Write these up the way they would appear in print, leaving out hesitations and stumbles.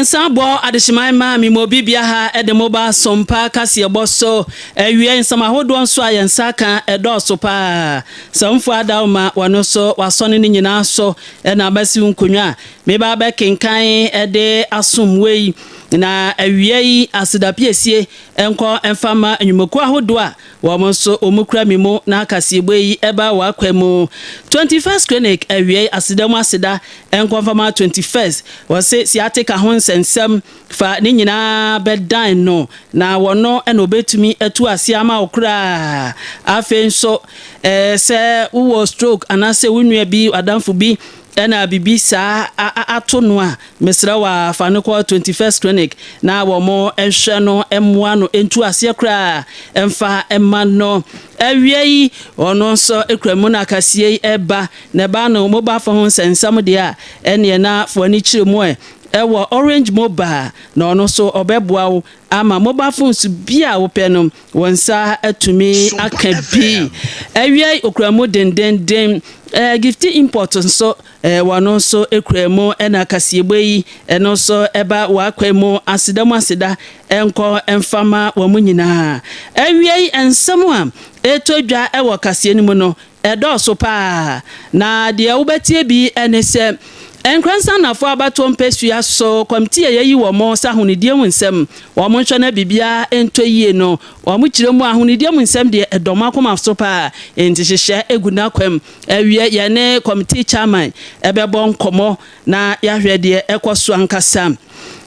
Sabo adeshima mi mobibia ha edemoba sompa kase boso ewie nsama hodon so ayensa kan edoso pa samfo adawma wano so wasone ni nyina so na abasi nkonwa me ba ba kenkan ede asomwei na awie asidapiesie enko enfama enyumoku ahodo a wo so omukura mimo na akase egbeyi eba wa kwemu 21st clinic awie asidamu asida enko enfama 21st wose siatika ho nsensem fa ni nyina bedan no na wono ena obetumi etu asiama okura afenso se wo stroke anase wunua bi adamfo bi ena bibi sa atono a mesra wa fanko 21st clinic na wo mo ehwe no emwa no entu ase kra emfa emma no awie ono so ekramu na akasie eba na ba no mobile phone sensam de a ene na foni chiremu ewo Orange Mobile na ono so obeboa wo ama mobile phones bia wo pe no wonsa atumi akabi awie okramu den gift import so wano so ekremu ena kasiegbeyi eno so eba wa kwemu asidamu asida enko enfama wo munyina awie ensemu a etodwa ewo kasie ni mu no edo so pa na de wobetie bi enese enkransa na fo abato mpesua so komiti yeyi wo mo sahunidie mu nsem wo mo hwe na bibia entoyie no wo mo kiremu ahunidie mu nsem de edoma koma so pa entihihye eguna kwam awie ye ne komiti chairman ebebo nkomo na yahwe de ekoso ankasa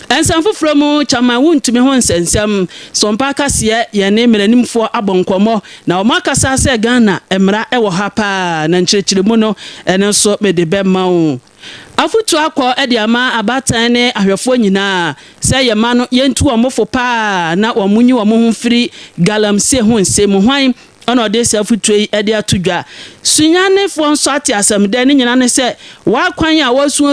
ensamfo from chama wuntumi ho nsensem sompa kase ye ne mranimfo abonkomo na o makasa se Ghana emra ewo ha pa na nchirechiremu no ene so medebe mawo afutu akọ ede ama abatan ne ahwefo nyina se ye ma no yentu omofo pa na omunyi omohumfiri galamse ho nsem hwan ono de se afutui ede atudwa sunyane fo nso ati asamde ne nyina ne se wa kwan a wasu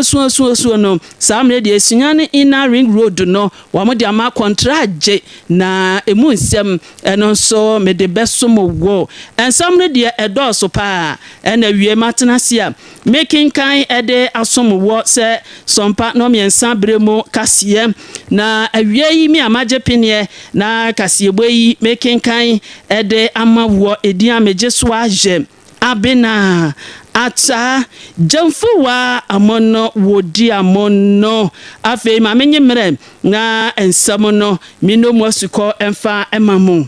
no samre de sunyane inner ring road no wa mo de ama contract na emu nsem eno nso me de besomo wo ensamre de edoso pa ena wie matenasia making kan ede asomo wo se sompa no miensa bremo kasie na awie yi mi amaje penie na kasie boyi making kan ede ama wo edi ameje so aje abena ata jamfuwa amono wodi amono afi ma menye mre na ensamono mino mosuko emfa emamu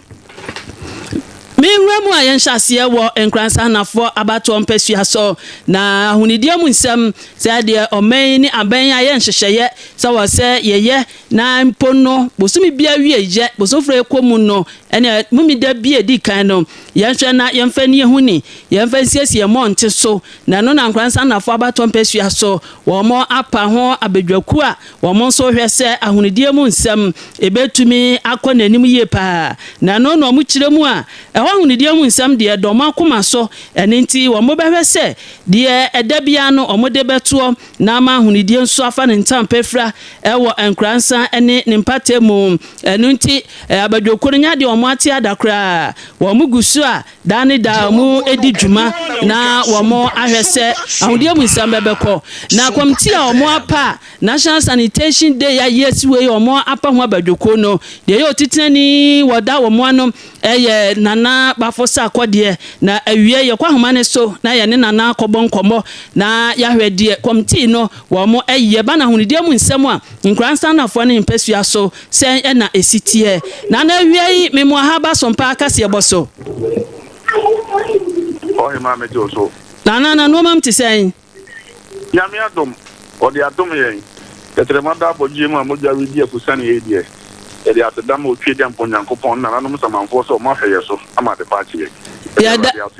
minwemu ayenhyase wo enkransa nafo abato mpesua so na hunidie mu nsem se de omen ni aban ayenhyehyeye se wo se yeye na mpono bosumi bia wieje bosofre ekomu no ene mumida bia di kan no yenhwe na yemfa ni ehuni yemfa siesie monte so na no na enkransa nafo abato mpesua so wo mo apa ho abedwaku a wo mo so hwe se ahunidie mu nsem ebetumi akọ nanim ye pa na no no mu kiremu a ahunidie mu nsem de doma koma so enenti wo mo behwe se de edabia no omode beto na ma ahunidie nso afa ne ntampefra ewo enkransa ene ne mpatemu enenti abadwokoro nya de omo ate adakra wo mo gusu a dane da mu edi dwuma na wo mo ahwe se ahunidie mu nsem bebekọ na komiti a omo apa National Sanitation Day ya yesiwe omo apa ho abadwokoro no de ye otitani woda wo mo anom eye nana bafosa akode na awie ye kwa homane so na ye ne nana akobonkomo na yahwede komiti no wo mo eye ba na hunidie mu nsem a nkransa nafo ne mpesua so se na esitie na na awie memo ha ba sompa akase eboso ohe ma me joso na no mam ti sen ya me adom odi adom yen tetrema da bogie mu amoja widi akusane edie edi atedam otwe dem ponyankopon na nanom samanfo so ma hweye so ama de pa chie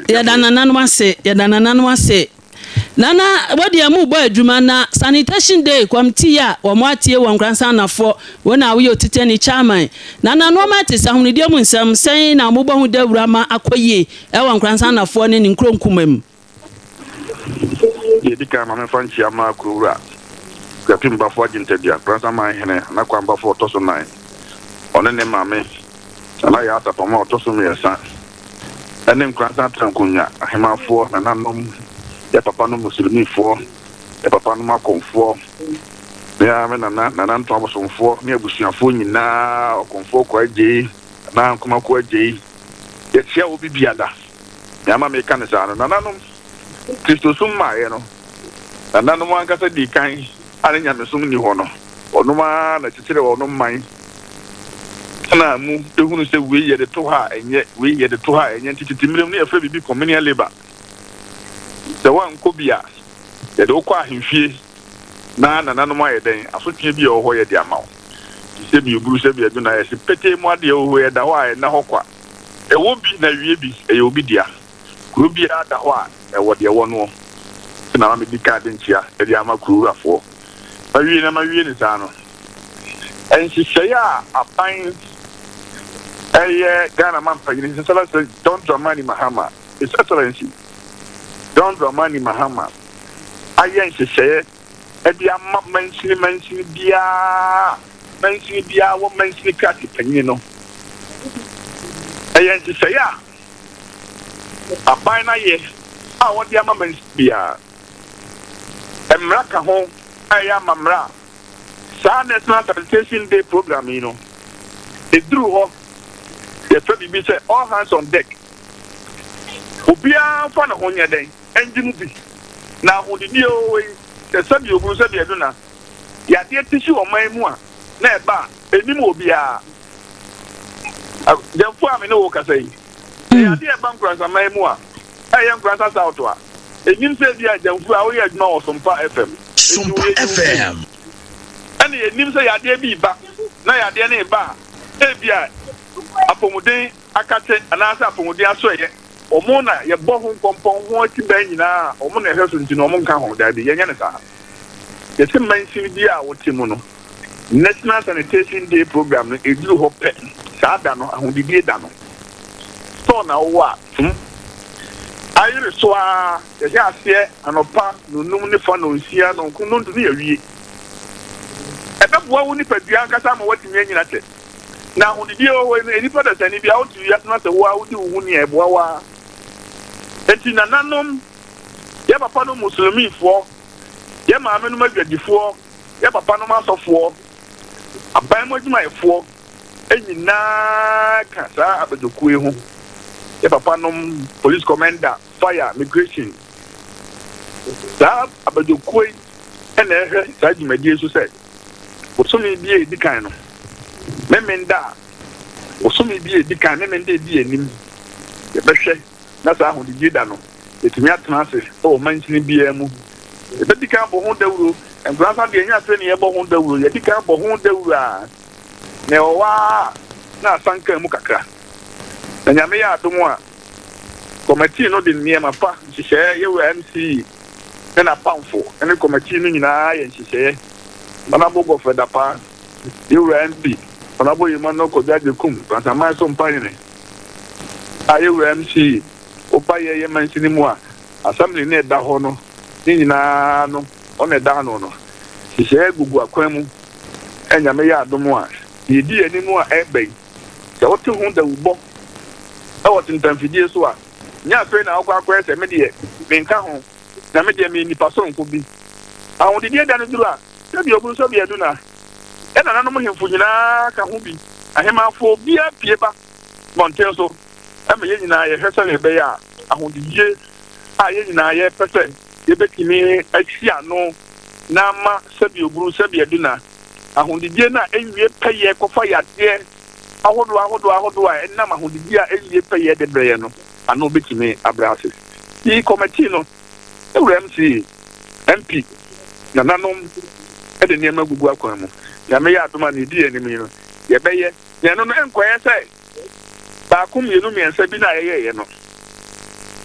ya danananu ase nana wodi amu bo adwuma na Sanitation Day committee a wo mo atie wo nkransa nafo wona awo otitani chairman nana no ma te sahunidie mu nsem sen na mo bo hu dawura ma akoye e wo nkransa nafo ne nkronkumam ye dika ma me fanchi ama kurura kapimba fo agintedia nkransa ma hene na kwamba fo toso 9 onene mame ala ya atapoma otoso miesa ene nkransa trankunya ahemafo na nanom ya papa no muslimi fo ya papa no makonfo ya me na nto abosomfo ne abusuafo nyina okonfo kwa je na nkoma kwa je yetia obi biada ya ma me kan sa no nananom Kristo summa ye no nananom ankasa di kan ane nyame sum ni ho no onoma na titire ono man na mu ehunu se we ye de to ha enye titimirem ne afa bibi communal labor the one ko bia ye de okwa ahemfie na nananom ayeden asotwe bi o ho ye de amawo se bi oburu se bi aduna ye se pete mu ade o ho ye da ho a na hokwa e wo bi na wie bi e obi dia kuro bi ada ho a e wo de wo no na ma bi ka de ntia e de ama kuro afo awie na ma wie ni sa no en si ya apan Ghana man His Excellency Don Dramani Mahama, His Excellency Don Dramani Mahama. Ayen se ebia mention bia wo mention kati panyi no. Ayen se ya apan na ye a wo dia ma mention bia. Emra ka ho aya mamra. Sa National Sanitation Day program you know. Edru ho the baby say all hands on deck. Obia fa na honya den engine bi na hodidi o the sabi ogun sabi eduna ya de tisi o man mu a na e ba enim obia demfo am ne wo kasa yi ya de e ban kransa man mu a e yan kransa south a enim se bia demfo a wo ye aduma o Sompa FM ani enim se ya de bi ba na ya de ne ba e bia apomuden akate anasa apomuden asoye omona ye bohu kompon ho ti ban nyina omona ehweso ntino omonka ho da bi yenya ne sa ye se mansin bi a wotimu no National Sanitation Day program no eduru ho pe sa da no ahudibie da no so na wo a ayire so a ye se ase anopa no num ne fa no nsia no nkunu ndu ne yawie ebe bo wo ni padua nkasa ma watimi nyina te na hodidi o we eni pada tani bia o tu ya na se wo a wodi wo ni eboa wa enti nananom ya papa no muslimifo ya maame no madwadifo ya papa no masofo aban mo djumaefo enyina kasa abadokue ho ya papa no police commander fire migration da abadokue ene ehe sa djumadi so se osomi bi e dikan no memenda osomi bi e dikan memenda e di enim ye behwe na sa ho di da no etimi atnase o manchini bia mu e be dikan bo ho dawuro engrasa de nya fe ne ye bo ho dawuro ye dikan bo ho dawuro a ne owa na sanka mu kakra na nyame ya adomo a committee no de niema pa hihye ye we MC na pamfo ene committee no nyina ye hihye mana bogo feda pa ye we MP mana bo yima no ko biaje kum transama so mpani ne aye we MC opa ye mansini mu a assembly na da ho no nyina no o na da no no hihye gugu akwan mu enyame ya adomo a ye di enimu a ebe se wote hu da ubo e wote ntamfidie so a nya fe na akwa se me de menka ho na me de me nipa so nko bi ahun de da no duru a se bi oburu so bi eduna e na nanom hemfo nyina ka ho bi ahema afo bia pieba montel so e me ye nyina ye hwese ne be ya ahun de a ye nyina ye pese ye betimi ahia no na ma se bi oburu se bi eduna ahundidie na enwie peye kofa yade ahodo a enam ahundidie a enwie peye de breye no ano betime abrase yi committee no MC MP na nanom e de niam gugu akwan mu ya me ya adoma ne die enim no ye beye ye no enkoye sai ba kum yenu miensa bi na ye no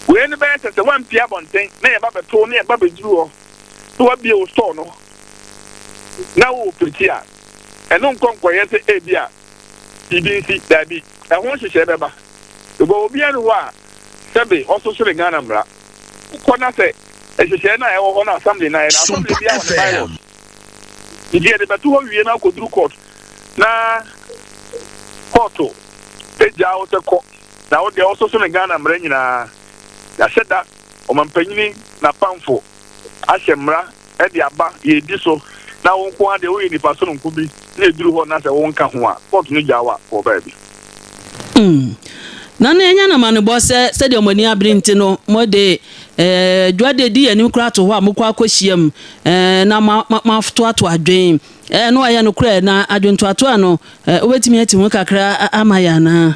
we ne beye se wan pia bonten na ye ba beto na ye ba bejuru ho to wa bie o store no na wo pretia eno nkonkoye se ebia TBC dabi e ho hyehyɛ beba ebo obi anu wa sebe ososo le Ghana mra ko na se hyehyɛ na e wo ho na assembly na assembly bia wo na ndi de betu ho wie na koduru court na court eja o te ko na wo de ososo le Ghana mra nyina ya sheda o mampanyini na pamfo ahye mra e de aba ye di so na won ko ade wo ni paso no kubi na eduru ho na se won ka ho a court no jawa for baby na na enya na manu bo se de omani abrinti no mo de dwade di anim kra to ho a mokọ akọhyiam na ma foto ato adwen no aya no kra na adwento ato ano obetimi ati ho kakra amaya na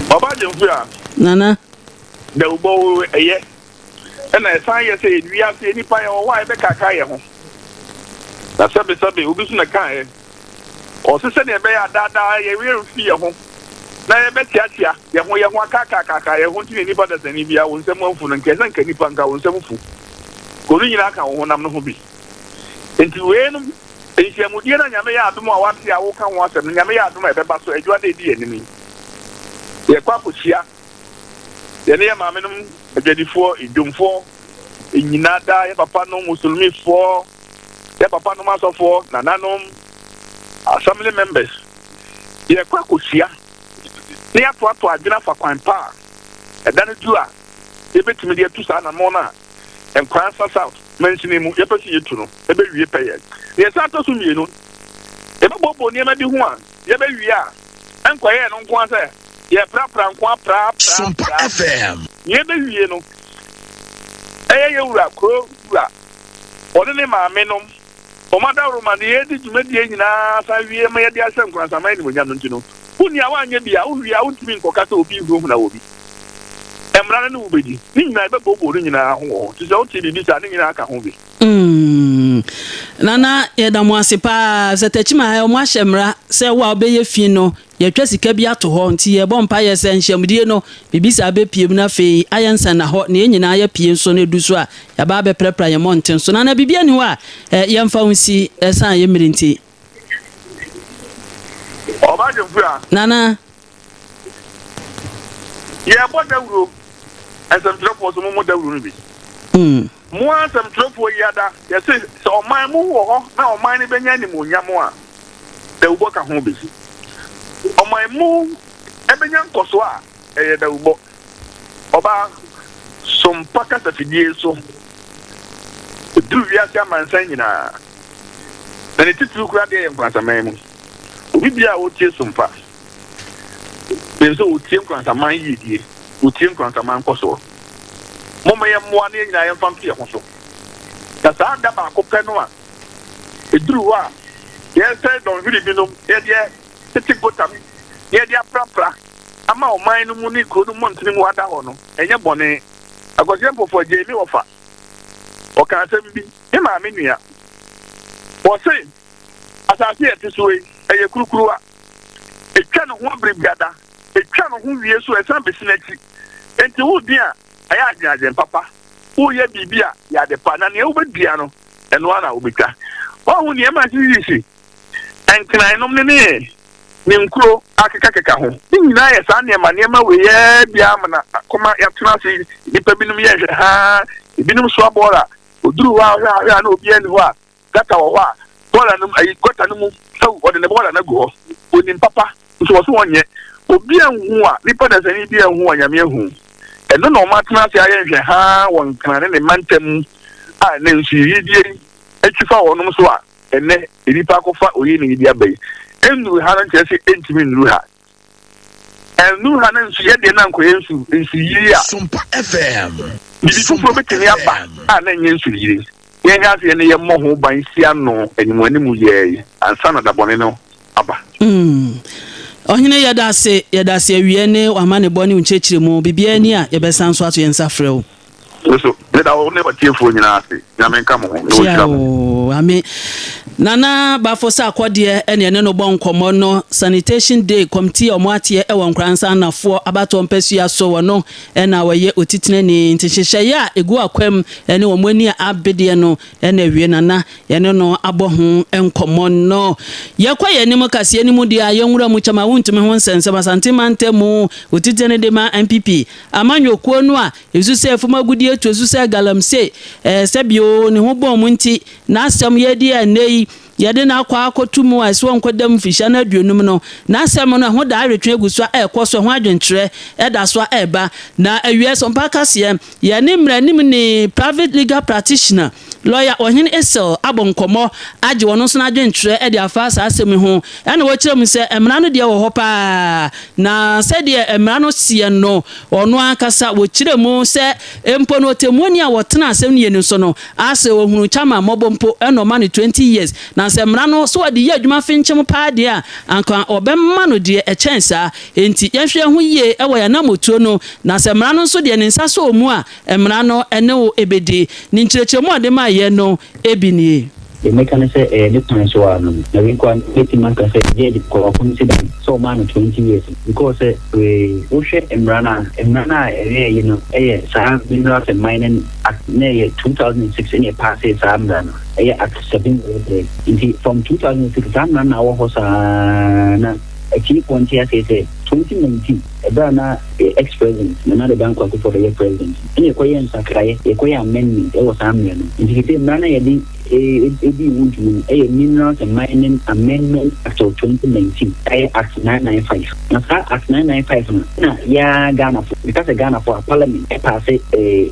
baba jemfua nana de ubo eye na esan ye se wi ase ni pa ye wo wa e be kaka ye ho na sabe obi su na kan ye o se ne be ya dada ye wi fi ye ho na ye be tiatia ye ho kaka ye ho ti ni ba da sani bia wo nsem afu no nke san kani pa nka wo nsem fu ko ni nyina ka wo nam no ho bi enti we no enhyiamu die na nyame ya adom a wate a wo ka wo asem nyame ya adom e be ba so adwa de di enimi ye kwa pochia ye ne ma menum adwadifo idumfo enyina da ye papa no musulmifo ye papa no masofo nananom assembly members ye kwa pochia ne ya to adwena fa kwan pa edan du a ye betimi de tu sa na mo na enkwan south mention mu ye pesi ye tu no e be wie pe ye ye sa to sumie no e be bobo ne ma di ho a ye be wie a enkwaye no nko ase ye pra Sumpa FM. Ye be wie no. Ye wura kro wura. Ode ne ma me no. O ma da roma ne ye di dwumadi nyina sa wie ma ye di asem kransa ma ni mo nyam ntino. Uni a wanye bia o wi a untimi nkokata obi hu na obi. Emra na ubedi. Ni nyina be bobo ni nyina ho. Ti se o ti bi sa ni nyina aka ho bi. Nana ye da mo asepa zetachima he mo ahyemra se wa obeye fi no ye twa sika bi ato ho nti ye bompa ye se nhyamdie no bibisa be piem na fe ayensa na ho ne nyina ye pie nso ne du so a ya ba be prepare ye monten so nana bibia ni ho a ye mfa hunsi esan ye mirinti Oba jemfua nana ye boda wuro asem tropo so mo da wuro bi mo asem tropo yada ye se o man mu wo ho na o man ni benya ni mo nyamo a da ubo ka ho bi o man mu ebenya nkoso a eye da ubo oba sompa ka tafidie so du wiase amansan nyina na ne titu kura de nkwansaman mu obi bia o tie sompa benzo o tie nkwansaman yidie o tie nkwansaman koso mama ye moa ne nyina ye fampi ye ho so ka sa da ba ko pe no a eduru wa ye se don hiri binom ye de tete gotam ye de aprapra ama o man no mu ni ko no montini mu ada ho no enye bone agoje mpofo je mi ofa o ka asem bi e ma me nua o se asase ye tisuwe eye kurukuruwa etwa no ho abribiada etwa no ho wie so esan besinati enti wo dia aya ajen papa wo ye bibia ya de pa na ne wo bedua no eno ana wo betwa wo hu ne ma sisi enkran nom ne nkuro akeka ho nyina ye sa ne ma we ye bia amana koma ya tuna se nipa binum ye hwe ha binum so abora oduru wa na obi ani ho a gata wo wa bola num ayi gota num so ode ne bola na go onim papa so wo so wonye obi anhu a nipa da sani bi anhu anyame hu eno no matena se aye hwe ha won kanane ne mantem a ne nsiri die etwifa wonum so a ene nipa kofa oyi ne di abai enu ha na chese entimi nru ha enu ha na nsu ye de na nkoye nsu yiri a Sumpa FM. bibi fufuro betini aba a na nye nsu yiri ye ga se ne ye mo ho ban sia no animu ye ansa na dabone no aba ohine yadase awie ne amane boni unchechire mu bibia ni a yebesan so ato yensa frɛw so da o ne batiefo nyina ase nyame nka mo no chira mo ame nana bafosa akode ene no bonkomo no sanitation day committee omoatie ewo nkransa nafo abato mpasua so wono ena waye otitine ni ntihyehyɛ ya egu akwam ene omani abede no ena wie nana yene no aboho enkomo no yakwa yenim kase yenim dia yenwura mu chama wuntime ho nsense basante mantemu otitine de ma MPP amanyokuo no a ezusa efumagudi etu ezusa galamse sebio ne ho bom nti na asem ye dia nei yɛde na akwa akotumu a so nkodam fisha na aduonum no na asɛm no ho da awetwe aguso a ɛkɔ so ho adwenkyerɛ ɛda so ɛba na awie sompa kase yɛne mmranim ne private legal practitioner lawyer Ohene Esel abonkomo agye wono so na adwenkyerɛ ɛde afa saa asɛm ho ɛna wɔkyerɛ mu sɛ mmra no deɛ wɔ hɔ pa na sɛ deɛ mmra no sie no ɔno akasa wɔkyerɛ mu sɛ empo no temuoni a wɔtena asɛm ne yenu so no asɛ wɔhunu chama mobompo ɛno no 20 years na sɛ mmra no so wɔde yɛ adwuma finkyem pa deɛ a anka ɔbɛma no deɛ ɛkyɛn saa enti yɛhwɛ ho yie ɛwɔ ya na motuo no na sɛ mmra no so deɛ ne nsa so mu a mmra no ɛne wo ebedi ne nkyerɛkyerɛmu ade ma yɛ no ebini the mechanism the plan so on na we can get man can say the consider so man 20 years because we share emrana you know sa minerals and mining at 2006 in a pass exam at 7 from 2006 exam na wo na a key point here say 2019 Ebana ex-president na the bank for the president any koyen sakraye e koyen amendment e was amendment indicate nana yedi ebi wudu minerals and mining amendment act of 2019 act 995 na act 995 na ya Ghana for because Ghana for parliament e pass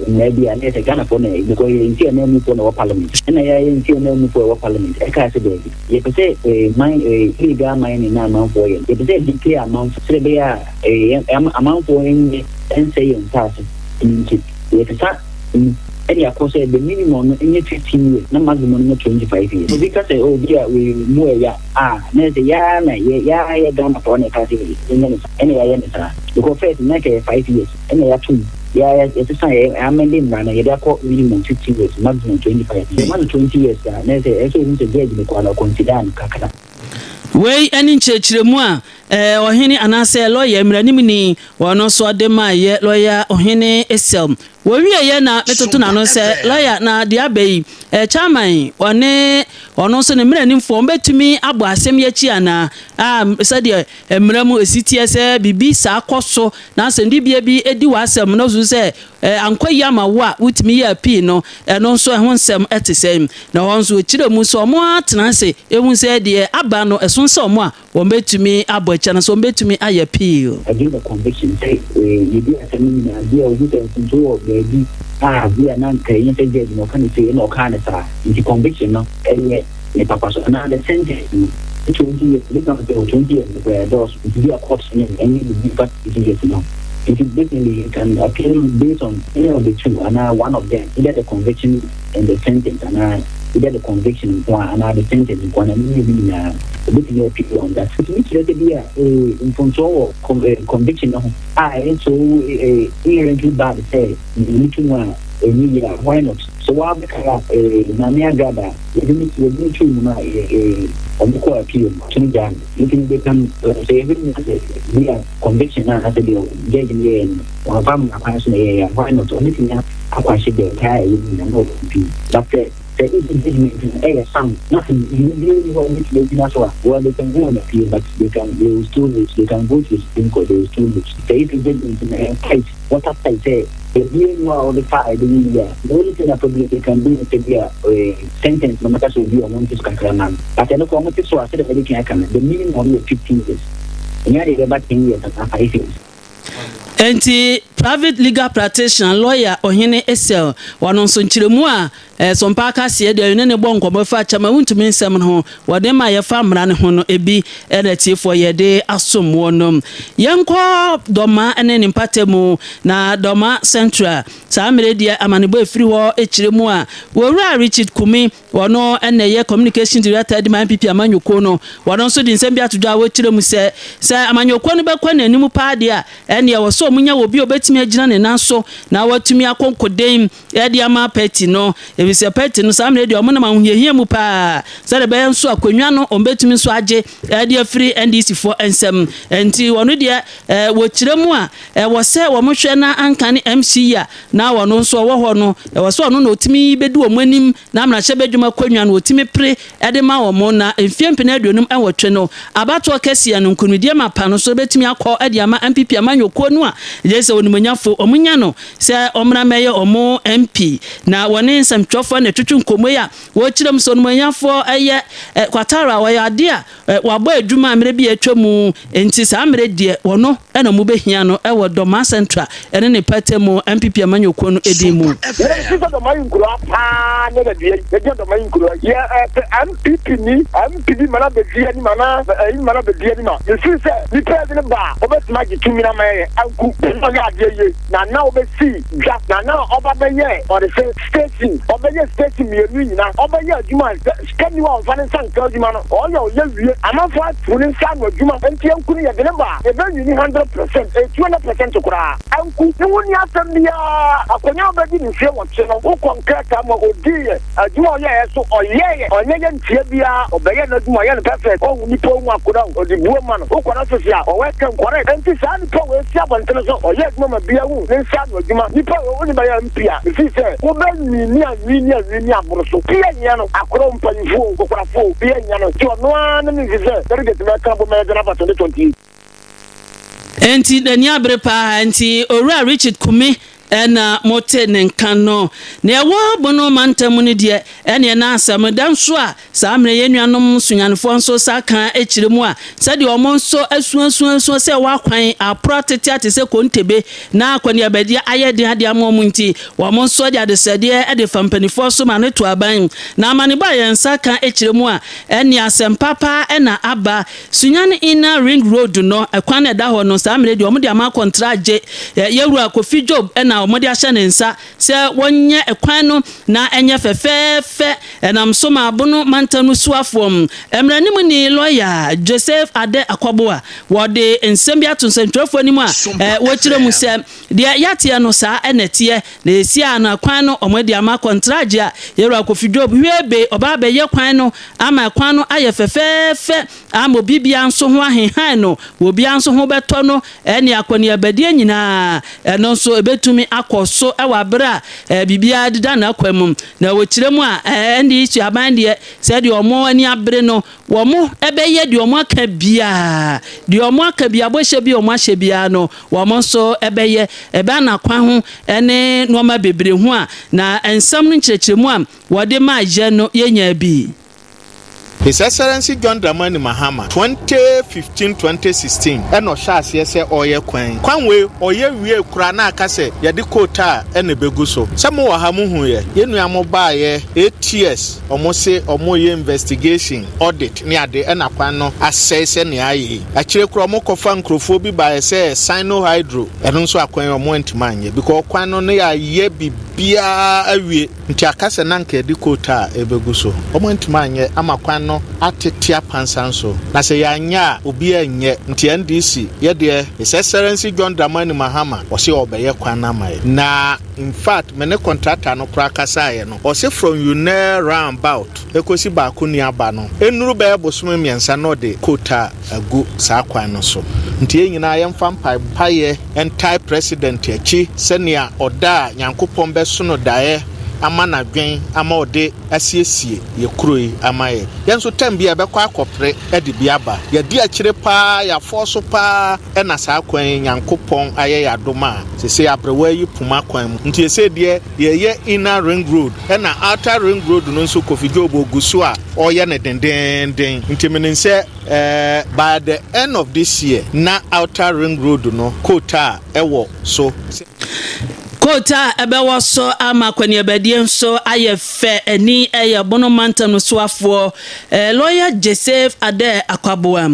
maybe and Ghana for na because inti na mu for na parliament na ya inti na mu for parliament e ka se be ye say illegal mining na man for ye say declare amount say be amount for any and say in tax in it any of course the minimum in 15 years no maximum 25 years so because oh dear we more ya na say ya Ghana for na tax any ya because first make 5 years any ya 2 it's say amending na ya call minimum 15 years maximum 25 years man 20 years na say so we say the kwala consider kakada wei ani nkyerɛkyerɛmu a Ohene anase lawyer mmranim ni wono so de ma ye lawyer Ohene Esel wowie ye na metoto na no sɛ lawyer na de abai chairman ono so ne mmranim fo betumi abo asɛm yachi ana sɛ de mmramu esitie sɛ bibi sa akɔso na asɛm di bia bi edi wa asɛm no so sɛ ankwayi ama wo a wutumi ya pi no ɛno nso ɛho nsɛm ɛtesɛm na wɔn nso kyerɛmu so ɔmo atena se ehu sɛ de aba no ɛso nsɛ ɔmo a wɔn betumi abo chana so betumi aye appeal again the conviction say you do asemi na dia ogu say nso baby dia na nkai yin say judge no kan say no kan sa the conviction no enye ne papa so na the sentence 20 years we don't do 20 years where those dia court any be but it is no it is definitely can appeal based on any of the two and one of them either the conviction and the sentence and either the conviction and the sentence one and maybe na bit people on that so which let be in control conviction so inherently bad say looking one why not so what the na me agada you need to na on the court appeal to them looking they can say everything the conviction na has to be judge in one family person why not anything I should be tired no that there is a some nothing you really want to make that's why well they can go on appeal but they will still lose they can go to Supreme Court they will still lose there is a in the case what I say if you know the file the only thing that probably they can do is to be a sentence no matter so be on one discussion but I know how much so I said everything I can the minimum of 15 years and yeah they about 10 years and 5 years enti private legal practitioner lawyer Ohene Esel wono so nkyeremu a sompa kase de ne bo nkomo fa chama wuntumi nsem no wode ma ye fa mra ne ho no ebi enatifo ye de asomo no yenko doma ene ne mpatemu na doma central sa meredia amanebo efiri ho ekyeremu a wowura Richard Kumi wono ene ye communication director de man pipi amanyoko no wono so di nsem bi atodwa wo kyeremu se amanyoko no be kwa nanim pa de a ene ye wo so munya wo bi obetimi agina ne nanso na watumi akonkodem e de ama party no ebise party no sam radio mo na ma huhie mu pa se de be nso akonnwa no ombetumi so age e de free NDC for ensem enti wono de wo kyeremu a wo se wo mohwe na anka ne MC ya na wono nso wo ho no wo se wono na otimi bedu wo manim na amra hye bedwuma akonnwa no otimi pre e de ma wo mo na emfiempe na aduonum enwotwe no abato kese ya no nkunudie ma pa no so betimi akọ e de ama MPP amanyoko no a je se wonum monyafo omunya no se omra meye omo MP na woni nsɛmtwɔfo na twetwe nkomo ya wo kyerem so monyafo eye kwatara wo ya de a wabɔ adwuma amre bi atwamu enti sa amre de wono na mu behia no ewo Doma Central ene ne patemu MPP amanyoko no edimu MPP ni mana bedia ni mana bedia ni ma you say ni president ba obetuma gitumi na maye anku no ya adeye na obesi just na obabeye or the station obeye station mi enu nyina obeye adwuma skani wa onfane sanka adwuma no oyo yewie amafo atuni san adwuma enti anku ni ye de ba e be ni 100% 200% kura anku ni woni asembia akonya obedi ni fie woche no ukonkreta ma odiye adwuma oye so oyeye onye ntie bia obeye na adwuma ye perfect o ni po nwa koda odibuo ma no ukwana so sia o weke correct enti sa ni po we sia bantene so oye adwuma ma bia wu ni sa adwuma ni po oni ba ya mpia fi se wo be ni aburo so bia nya no akoro mpanifo kokorafo bia nya no ti ono an ni fi se target me kan bo me na ba 2020 enti dani abrepa enti owura Richard Kumi ena mote nenkano na ewo bono mantamu ne de ene na asam danso a saamre yenuanom sunyanefo nso saka echiremu a sade omo nso asuasuasu se wakwan aprotete atese kontebe na akwani abadi ayede ade amomu nti omo nso de adesede ede fampanifo so ma ne to aban na amane ba yen saka echiremu a ene asem papa ena aba sunyane ina ring road no ekwan eda ho no saamre de omo de ama kontraje yewura Kofi Job ena omodi ahye ne nsa se wonye ekwan no na enye fefefe enam so ma abono mantanu suafom emranim ni lawyer Joseph Ade Akwaboa wode ensem bia to nsentwafo anim a wo kire mu se de yatia no sa enetie na esia na kwan no omodi ama kontraje a yewura Kofi Job hwebe oba be ye kwan no ama kwan no aye fefefe ama bibia nso ho ahehan no obia nso ho beto no ene akwani abadie nyina eno nso ebetumi akoso ewa bra bibia dida na kwamum na wo kiremu a ndi isu abande se de omo ani abre no wo mo ebeye de omo aka bia de omo aka bia bo hye bia omo ahye bia no wo mo so ebeye ebe na kwa ho ene no ma bebre hu a na ensam no nkyerkyeremu a wo de ma je no yenya bi His Excellency John Dramani Mahama 2015-2016 eno shase yese oye kwan we oye wie kura na akase yede kota ene begu so samo wa hamu hu ye yenu amoba ye ATS omose omoye investigation audit ni ade ena kwan no assess ne aye akire kura omokofa nkrofo bi ba ye Sino Hydro eno nso akwan omo ntimanye because kwan no ne ye bibia awie nti akase na nka yede kota ebegu so omo ntimanye ama kwan no atetia pansanso na se yanya obi anye nti NDC ye de His Excellency John Dramani Mahama o se obeye kwana mai na in fact mene contractor no kra kasa ye no o se from you near roundabout ekosi ba ko ni aba no enuru be bosom miensa no de kota agu sa kwan no so nti enyina ye mfa mpaye entai president echi senia oda nyankopon be so no dae ama na dwen ama ode asiesie ye kuroi ama ye yenso tambia be kwa akopre ede biaba ye di akire pa ya forso pa na sa kwan nyankopon aye ya doma sese abrewa yi puma kwan mu nti ese de ye inner ring road na outer ring road no nso Kofi Job ogusu a oye ne dendenden nti menense by the end of this year na outer ring road no kota ewo so kota ebewo so ama kwani abadie nso ayefe eni bono manta no soafo lawyer Joseph Ade Akwaboa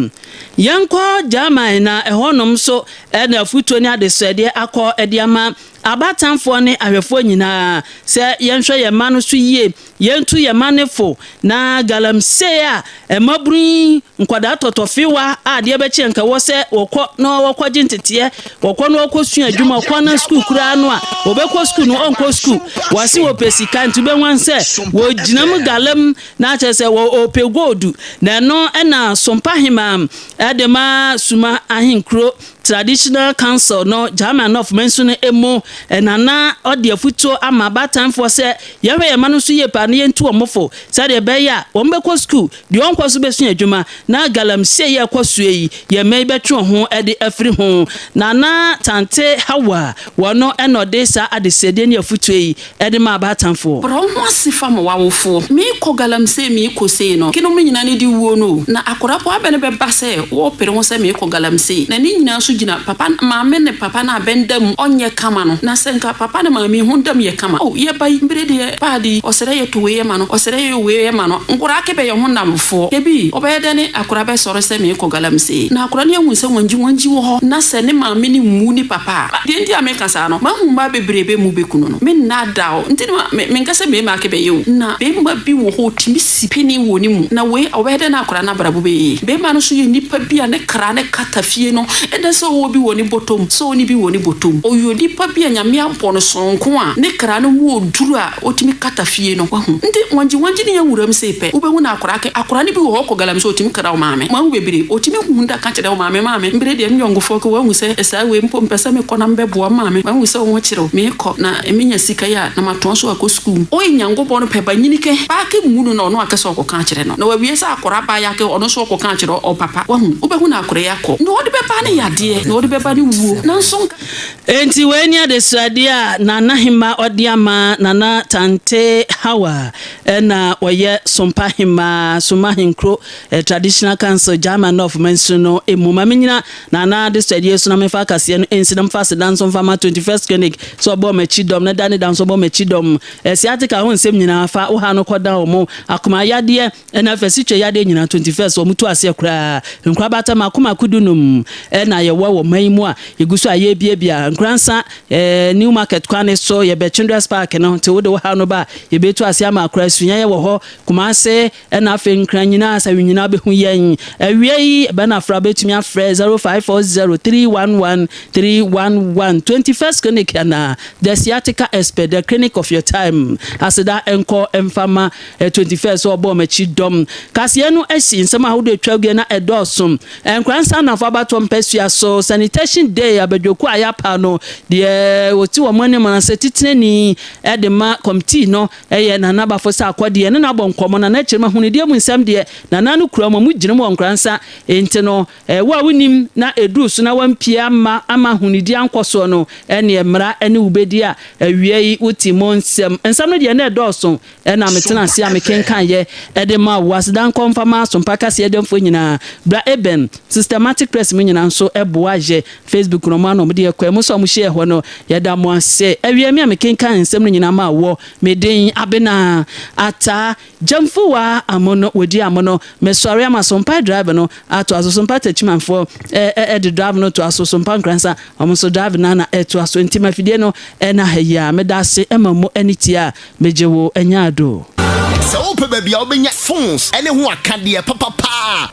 yanko jama na ehonom so na futuo ni adesede akọ ediama abatanfo ne ahwefo nyina se yenhwe ye ma no so yie yentu ye manefo na galamse a emabru nkwada totofiwa ade beche nka wo se wokọ na wokọ gintete wokọ na wokọ sua adwuma wokọ na school kura no a obekọ school no onko school wasi wo pesika ntu be wanse wo ginam galam na chese wo opegodu na no na sompa hima edema suma ahinkro traditional council no German of mention emo nana odi afuto ama batan for say yewe ye manu so ye pa ne ntu omofo say de be ya ombekọ school de onkọ so besu adwuma na galamsey ye kwasu yi ye me betwe ho e de afri ho nana tante hawa wono enode sa adesede ne afuto yi e de ma batan for bro ho asifa mo wawofo mi ko galamsey mi ko sei no kino me nyina ne di wo no na akorapo abene be ba say wo pere ho say mi ko galamsey na ni nyina so gina papa maame ne papa na bendam onye kama no na senka papa ne maame hundam ye kama oh ye bai mbrede paadi osere ye to we ma no osere ye we ma no nkura ke be ye hundam fo ebi obede ne akura be soro se me ko galamsey na akura ne hu se wanji wo ho na se ne maame ne mu ni papa de ndi ameka sa no ma hu ba bebrebe mu bekunu no me na dao nti me nka se me ma ke be ye na be mba bi wo ho timi sipini wo ni mu na we obede na akura na brabo be ma no so ye nipa bia ne kra ne katafie no ede so wo bi woni bottom so ni bi woni bottom oyo nipa bia nyame ampo no sonko a ne kra no wo duru a otimi katafie no wahu ndi wanji ne yawuram sepe ubehu na akora ne bi wo ko galam so otimi kra o maame ma wo bebere otimi hunda ka kire o maame mbere de nyongofo ko wahu se esa we mpo mpesa me kona mbebo maame wahu se wo kire me ko na eminya sika ya na maton so akọ school o nyango bo no peba nyinike ba ke munu no no akese ko ka kire no na wawie se akora ba ya ke ono so ko ka kire o papa wahu ubehu na akora ya ko no de beba ne yade no de beba ni wuo na nso enti weni adesrade a nana hima odiama nana tante hawa na oye sompa hima soma hinkro traditional council German of mensuno emuma menyina nana adesrade so na mefa kase no ensidam fast dance on fama 21st clinic so bo machidom na dane dance bo machidom siatika ho nsem nyina fa wo ha no koda omo akoma yade na fasitwe yade nyina 21st omutu ase kra nkra bata makoma kudunum na ye wo maimu a iguso aye bia nkransa new market kwane so ye be children's park no te wo de wo ha no ba ye betu ase ama akra sunya ye wo ho kuma se na afi nkranyina asa winyina be hu yen awie yi be na fra betumi afre 0540311311 21st clinic na the sciatica expert the clinic of your time asida enko emfama 21st obo machi dom kase no asi nsema ho de twagwe na edosum nkransa na fa batom pesua so sanitation day abadwoku ayapa no de woti wo mane manase titinani de ma committee no eye na nabafo sa akwade ne na bonkomo na na chirma hunide mu nsam de na nanu kura mo mugire mo nkransa enti no wo a wonim na eduru so na wampia ama hunide ankoso no ene emra ene ubedi a awie uti mo nsam no de na edoso na metena se amekenkan ye de ma wasdan konfama so mpaka se edemfo nyina bra eben systematic press me nyina so eboaje Facebook no ma no de ekwa mu so mo share ho no ye da mo ase awie me amekenkan nsam no nyina ma wo meden abena ata jamfuwa amono wodi amono mesori amasompa driver no ato asosompa tachimanfo de drive no to asosompa nkransa omoso drive na to aso ntima fidie no na haya medase emamo anitia mejewo anyado so pe bia obenya phones ene ho akade papa